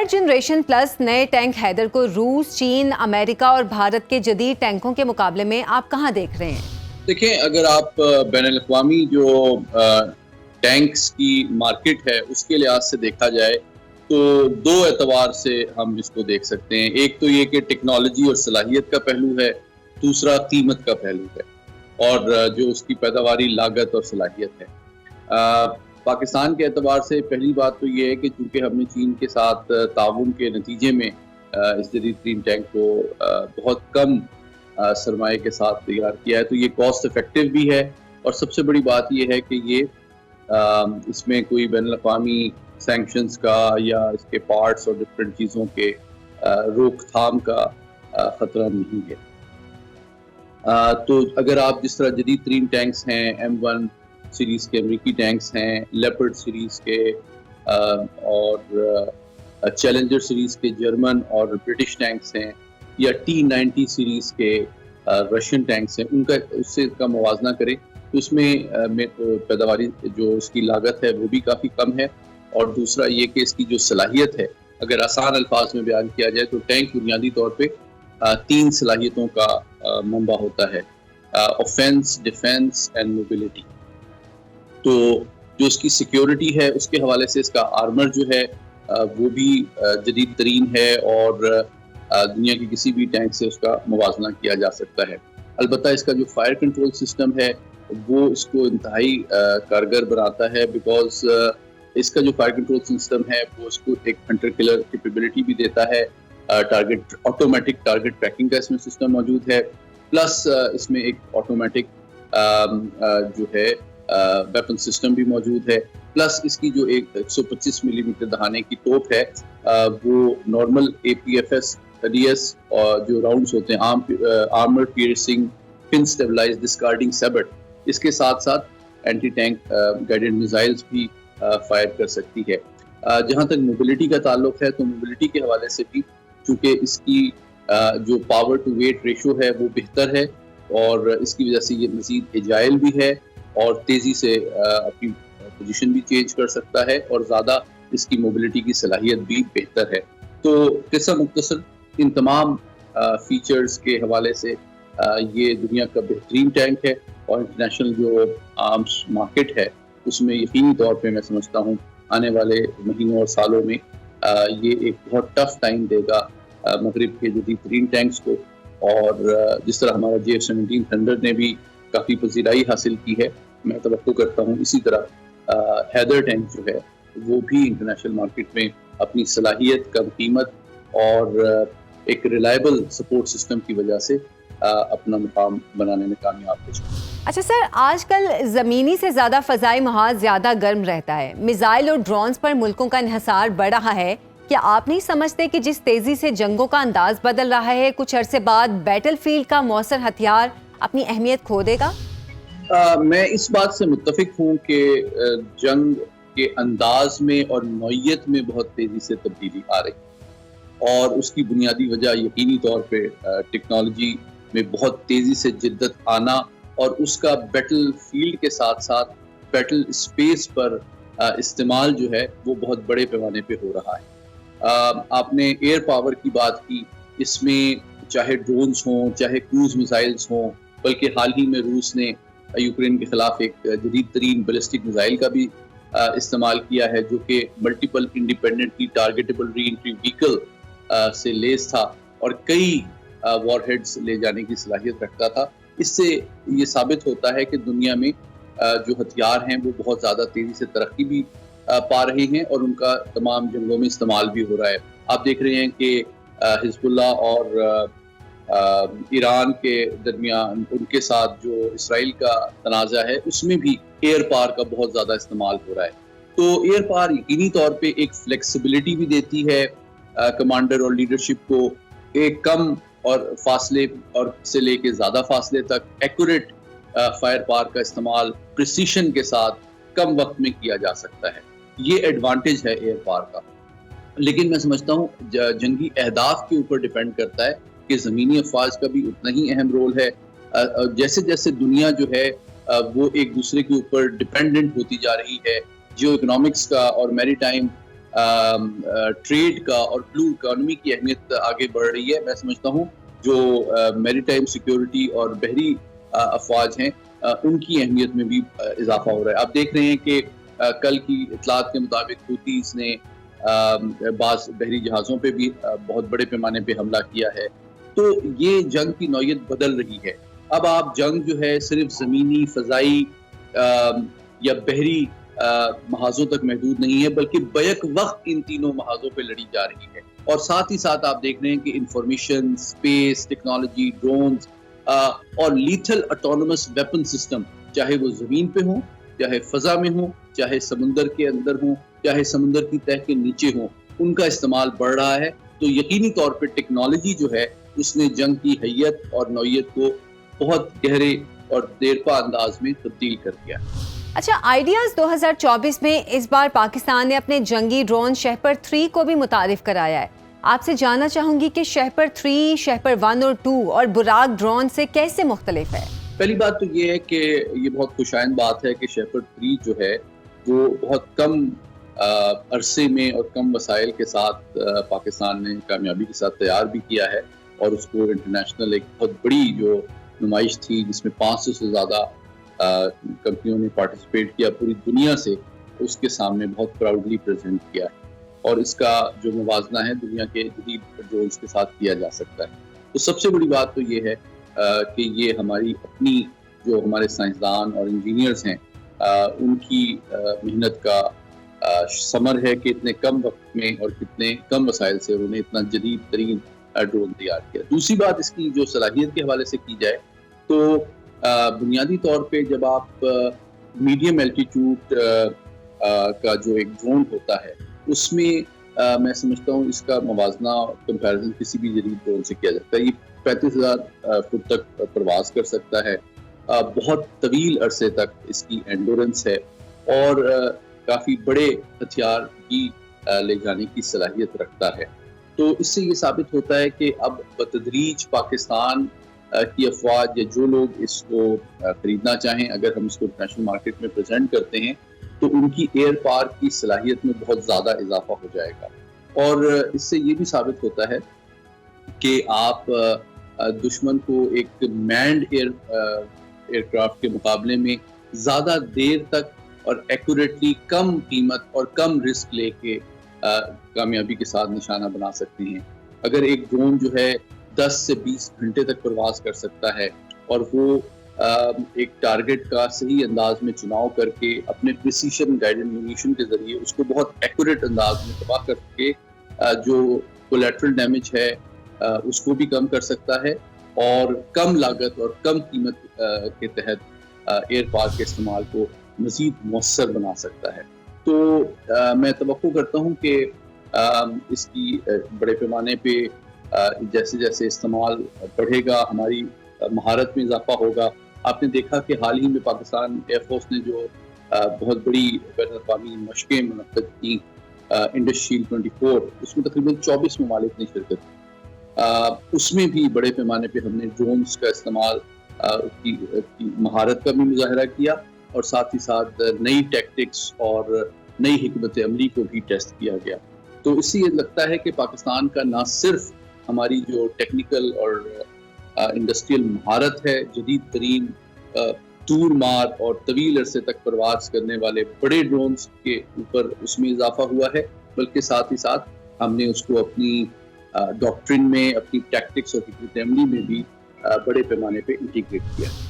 Third generation plus नए tank Haider को रूस, चीन, अमेरिका और भारत के जदीद टैंकों के मुकाबले में आप कहां देख रहे हैं? देखें, अगर आप बैनुल-अक़वामी जो टैंक्स की मार्केट है उसके लिहाज से देखा जाए तो दो एतबार से हम इसको देख सकते हैं। एक तो ये कि टेक्नोलॉजी और सलाहियत का पहलू है, दूसरा कीमत का पहलू है और जो उसकी पैदावारी लागत और सलाहियत है। पाकिस्तान के एतबार से पहली बात तो ये है कि चूँकि हमने चीन के साथ ताउन के नतीजे में इस जदीद तरीन टैंक को बहुत कम सरमाए के साथ तैयार किया है, तो ये कॉस्ट इफेक्टिव भी है और सबसे बड़ी बात ये है कि ये इसमें कोई बैनुल-अक़वामी सैंक्शंस का या इसके पार्ट्स और डिफरेंट चीज़ों के रोकथाम का ख़तरा नहीं है। तो अगर आप जिस तरह जदीद तरीन टैंक्स हैं, M1 सीरीज़ के अमरीकी टैंक्स हैं, लेपर्ड सीरीज़ के और चैलेंजर सीरीज़ के जर्मन और ब्रिटिश टैंक्स हैं या T90 सीरीज़ के रशियन टैंक्स हैं, उनका उससे का मुवाजना करें तो उसमें पैदावारी जो उसकी लागत है वो भी काफ़ी कम है और दूसरा ये कि इसकी जो सलाहियत है, अगर आसान अल्फाज में बयान किया जाए तो टैंक बुनियादी तौर पे 3 सलाहियतों का मंबा होता है, ऑफेंस, डिफेंस एंड मोबिलिटी। तो जो इसकी सिक्योरिटी है उसके हवाले से इसका आर्मर जो है वो भी जदीद तरीन है और दुनिया के किसी भी टैंक से उसका मुवाजना किया जा सकता है। अलबत्ता इसका जो फायर कंट्रोल सिस्टम है वो इसको इंतहाई कारगर बनाता है, बिकॉज इसका जो फायर कंट्रोल सिस्टम है वो इसको एक हंटर किलर कैपेबिलिटी भी देता है। टारगेट ऑटोमेटिक टारगेट ट्रैकिंग का इसमें सिस्टम मौजूद है, प्लस इसमें एक ऑटोमेटिक जो है वेपन सिस्टम भी मौजूद है, प्लस इसकी जो एक 125 मिलीमीटर दहाने की तोप है वो नॉर्मल APFS DS और जो राउंड्स होते हैं armour piercing fin stabilize discarding sabot, इसके साथ साथ एंटी टैंक गाइडेड मिसाइल्स भी फायर कर सकती है। जहाँ तक मोबिलिटी का ताल्लुक है तो मोबिलिटी के हवाले से भी चूँकि इसकी जो पावर टू वेट रेशो है वो बेहतर है और इसकी वजह से ये मज़ीद एजाइल भी है और तेज़ी से अपनी पोजीशन भी चेंज कर सकता है और ज़्यादा इसकी मोबिलिटी की सलाहियत भी बेहतर है। तो किस्सा मुख्तसर इन तमाम फीचर्स के हवाले से ये दुनिया का बेहतरीन टैंक है और इंटरनेशनल जो आर्म्स मार्केट है उसमें यकीनी तौर पे मैं समझता हूँ आने वाले महीनों और सालों में ये एक बहुत टफ टाइम देगा मगरिब के जदीद तरीन टैंक्स को। और जिस तरह हमारा JF-17 थंडर ने भी काफ़ी पजीराई हासिल की है, मैं तवक्को करता हूँ इसी तरह हैदर टैंक जो है वो भी इंटरनेशनल मार्केट में अपनी सलाहियत, कम कीमत और एक रिलायबल सपोर्ट सिस्टम की वजह से अपना मुकाम बनाने में कामयाब हो जाए। अच्छा सर, आजकल ज़मीनी से ज़्यादा फ़ज़ाई माहौल ज़्यादा गर्म रहता है, मिसाइल और ड्रोन्स पर मुल्कों का इन्हिसार बढ़ रहा है। क्या आप नहीं समझते कि जिस तेज़ी से जंगों का अंदाज बदल रहा है, कुछ अरसे बाद बैटल फील्ड का मौसर हथियार अपनी अहमियत खो देगा? मैं इस बात से मुत्तफिक हूँ कि जंग के अंदाज में और नौइयत में बहुत तेज़ी से तब्दीली आ रही है और उसकी बुनियादी वजह यकीनी तौर पे टेक्नोलॉजी में बहुत तेज़ी से जिद्दत आना और उसका बैटल फील्ड के साथ साथ बैटल स्पेस पर इस्तेमाल जो है वो बहुत बड़े पैमाने पे हो रहा है। आपने एयर पावर की बात की, इसमें चाहे ड्रोन्स हों, चाहे क्रूज मिसाइल्स हों, बल्कि हाल ही में रूस ने यूक्रेन के खिलाफ एक जदीद तरीन बैलिस्टिक मिसाइल का भी इस्तेमाल किया है जो कि multiple independently targetable re entry vehicle से लेस था और कई वॉरहेड्स ले जाने की सलाहियत रखता था। इससे ये साबित होता है कि दुनिया में जो हथियार हैं वो बहुत ज़्यादा तेज़ी से तरक्की भी पा रहे हैं और उनका तमाम जंगों में इस्तेमाल भी हो रहा है। आप देख रहे हैं कि हिजबुल्लाह और ईरान के दरमियान उनके साथ जो इसराइल का तनाज़ा है उसमें भी एयर पावर का बहुत ज़्यादा इस्तेमाल हो रहा है। तो एयर पावर यकीनी तौर पे एक फ्लेक्सिबिलिटी भी देती है कमांडर और लीडरशिप को, एक कम और फासले और से लेके ज़्यादा फासले तक एक्यूरेट फायर पावर का इस्तेमाल प्रिसीशन के साथ कम वक्त में किया जा सकता है। ये एडवांटेज है एयर पावर का। लेकिन मैं समझता हूँ जंगी अहदाफ के ऊपर डिपेंड करता है कि ज़मीनी अफवाज का भी उतना ही अहम रोल है। जैसे जैसे दुनिया जो है वो एक दूसरे के ऊपर डिपेंडेंट होती जा रही है, जियो इकोनॉमिक्स का और मैरीटाइम ٹریڈ کا اور بلو اکانومی کی اہمیت آگے بڑھ رہی ہے. میں سمجھتا ہوں جو میری ٹائم سیکیورٹی اور بحری افواج ہیں ان کی اہمیت میں بھی اضافہ ہو رہا ہے. آپ دیکھ رہے ہیں کہ کل کی اطلاعات کے مطابق حوثیز نے بعض بحری جہازوں پہ بھی بہت بڑے پیمانے پہ حملہ کیا ہے. تو یہ جنگ کی نوعیت بدل رہی ہے. اب آپ جنگ جو ہے صرف زمینی، فضائی یا بحری محاذوں تک محدود نہیں ہے، بلکہ بیک وقت ان تینوں محاذوں پہ لڑی جا رہی ہے. اور ساتھ ہی ساتھ آپ دیکھ رہے ہیں کہ انفارمیشن، اسپیس ٹیکنالوجی، ڈرونز اور لیتھل آٹونومس ویپن سسٹم، چاہے وہ زمین پہ ہوں، چاہے فضا میں ہوں، چاہے سمندر کے اندر ہوں، چاہے سمندر کی تہہ کے نیچے ہوں، ان کا استعمال بڑھ رہا ہے. تو یقینی طور پہ ٹیکنالوجی جو ہے اس نے جنگ کی حیت اور نوعیت کو بہت گہرے اور دیرپا انداز میں تبدیل کر دیا. اچھا، آئیڈیاز 2024 میں اس بار پاکستان نے اپنے جنگی ڈرون شہپر 3 کو بھی متعارف کرایا ہے. آپ سے جاننا چاہوں گی کہ شہپر 3، شہپر 1 اور 2 اور براق ڈرون سے کیسے مختلف ہے؟ پہلی بات تو یہ ہے کہ یہ بہت خوشائند بات ہے کہ شہپر 3 جو ہے وہ بہت کم عرصے میں اور کم وسائل کے ساتھ پاکستان نے کامیابی کے ساتھ تیار بھی کیا ہے. اور اس کو انٹرنیشنل ایک بہت بڑی جو نمائش تھی جس میں 500 سے زیادہ کمپنیوں نے پارٹیسپیٹ کیا پوری دنیا سے، اس کے سامنے بہت پراؤڈلی پریزنٹ کیا ہے. اور اس کا جو موازنہ ہے دنیا کے جدید ڈرونز کے ساتھ کیا جا سکتا ہے. تو سب سے بڑی بات تو یہ ہے کہ یہ ہماری اپنی جو ہمارے سائنسدان اور انجینئرز ہیں ان کی محنت کا ثمر ہے کہ اتنے کم وقت میں اور کتنے کم وسائل سے انہوں نے اتنا جدید ترین ڈرون تیار کیا. دوسری بات اس کی جو صلاحیت کے حوالے سے کی جائے تو بنیادی طور پہ جب آپ میڈیم الٹیٹیوڈ کا جو ایک ڈرون ہوتا ہے اس میں میں سمجھتا ہوں اس کا موازنہ کمپیریزن کسی بھی جدید ڈرون سے کیا جاتا ہے. یہ 35,000 فٹ تک پرواز کر سکتا ہے، بہت طویل عرصے تک اس کی اینڈورنس ہے اور کافی بڑے ہتھیار بھی لے جانے کی صلاحیت رکھتا ہے. تو اس سے یہ ثابت ہوتا ہے کہ اب بتدریج پاکستان کی افواج یا جو لوگ اس کو خریدنا چاہیں، اگر ہم اس کو انٹرنیشنل مارکیٹ میں پریزنٹ کرتے ہیں تو ان کی ایئر پار کی صلاحیت میں بہت زیادہ اضافہ ہو جائے گا. اور اس سے یہ بھی ثابت ہوتا ہے کہ آپ دشمن کو ایک مینڈ ایئر کرافٹ کے مقابلے میں زیادہ دیر تک اور ایکوریٹلی کم قیمت اور کم رسک لے کے کامیابی کے ساتھ نشانہ بنا سکتے ہیں. اگر ایک ڈرون جو ہے 10 سے 20 گھنٹے تک پرواز کر سکتا ہے اور وہ ایک ٹارگٹ کا صحیح انداز میں چناؤ کر کے اپنے پریسیشن گائیڈڈ میونیشن کے ذریعے اس کو بہت ایکوریٹ انداز میں تباہ کر کے جو کولیٹرل ڈیمیج ہے اس کو بھی کم کر سکتا ہے اور کم لاگت اور کم قیمت کے تحت ایئر پار کے استعمال کو مزید مؤثر بنا سکتا ہے. تو میں توقع کرتا ہوں کہ اس کی بڑے پیمانے پہ جیسے جیسے استعمال بڑھے گا ہماری مہارت میں اضافہ ہوگا. آپ نے دیکھا کہ حال ہی میں پاکستان ایئر فورس نے جو بہت بڑی بین الاقوامی مشقیں منعقد کی انڈس شیلڈ 24، اس میں تقریباً 24 ممالک نے شرکت کی. اس میں بھی بڑے پیمانے پہ ہم نے ڈرونز کا استعمال کی مہارت کا بھی مظاہرہ کیا اور ساتھ ہی ساتھ نئی ٹیکٹکس اور نئی حکمت عملی کو بھی ٹیسٹ کیا گیا. تو اس سے یہ لگتا ہے کہ پاکستان کا نہ صرف ہماری جو ٹیکنیکل اور انڈسٹریل مہارت ہے، جدید ترین دور مار اور طویل عرصے تک پرواز کرنے والے بڑے ڈرونز کے اوپر اس میں اضافہ ہوا ہے، بلکہ ساتھ ہی ساتھ ہم نے اس کو اپنی ڈاکٹرن میں، اپنی ٹیکٹکس اور حکمت عملی میں بھی بڑے پیمانے پہ انٹیگریٹ کیا.